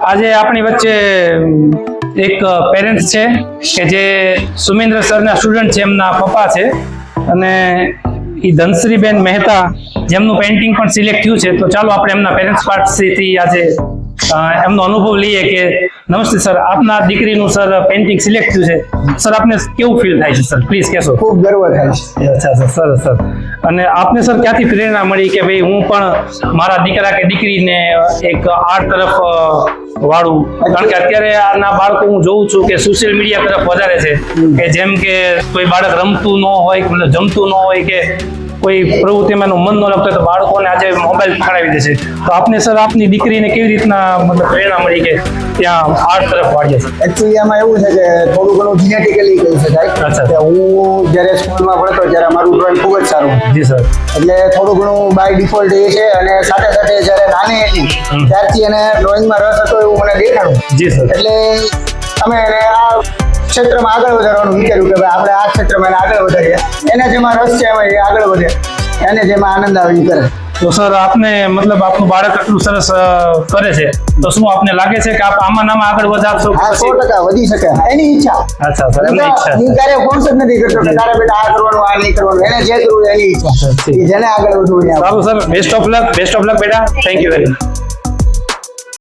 આજે આપણી વચ્ચે એક પેરેન્ટ્સ છે કે જે સુમેન્દ્ર સરના સ્ટુડન્ટ છે, એમના પપ્પા છે અને એ ધનશ્રીબેન મહેતા જેમનું પેઇન્ટિંગ પણ સિલેક્ટ થયું છે. તો ચાલો આપણે એમના પેરેન્ટ્સ પાસેથી આજે એમનો અનુભવ લઈએ કે નમસ્તે સર, આપના દીકરીનું સર પેઇન્ટિંગ સિલેક્ટ થયું છે. સર, આપને કેવું ફીલ થાય છે સર? પ્લીઝ કહેશો. ખૂબ ગર્વ થાય છે. અચ્છા સર, સરસ સર. અને આપને સર ક્યાંથી પ્રેરણા મળી કે ભાઈ હું પણ મારા દીકરા કે દીકરીને એક આર્ટ તરફ વાળું? કારણ કે અત્યારે આના બાળકો હું જોઉં છું કે સોશિયલ મીડિયા તરફ વધારે છે, કે જેમ કે કોઈ બાળક રમતું ન હોય, મતલબ જમતું ન હોય કે કોઈ પ્રવૃત્તિમાં એનું મન ન લાગતું હોય તો બાળકોને આજે મોબાઈલ પકડાવી દે છે. તો આપને સર આપની દીકરીને કેવી રીતના મતલબ પ્રેરણા મળી કે ત્યાં આર્ટ તરફ વાળીએ છે? એકચ્યુઅલી આમાં એવું છે કે થોડું ઘણું જીનેટિકલી કહી શકાય. અચ્છા. કે હું જ્યારે સ્કૂલમાં ભણતો ત્યારે મારું ડ્રોઈંગ ખૂબ જ સારું. જી સર. એટલે થોડું ઘણું બાય ડિફોલ્ટ એ છે, અને સાથે સાથે જ્યારે નાની હતી ત્યારથી એને ડ્રોઈંગમાં રસ હતો એવું મને દેખાડું. જી સર. એટલે અમે એને આ ક્ષેત્રમાં આગળ વધારવાનું વિચાર્યું કે ભાઈ આપણે આ ક્ષેત્રમાં એને આગળ વધારીએ. એને જેમાં રસ છે એમાં એ આગળ વધે, એને જેમાં આનંદ આવે એ કરે. તો સર, આપને મતલબ આપનું બાળક આટલું સરસ કરે છે, તો શું આપને લાગે છે કે આપ આમાં આગળ વધારશો? આ 100% વધી શકે, એની ઈચ્છા. અચ્છા સર, એમની ઈચ્છા. હું ક્યારે ફોર્સ જ નથી કરતો કે તારે બેટા આ કરવાનું આ નહીં કરવાનું. એને જે કરવું એની ઈચ્છા. જેને આગળ વધવું. સારું સર, બેસ્ટ ઓફ લક બેટા. Thank you very much.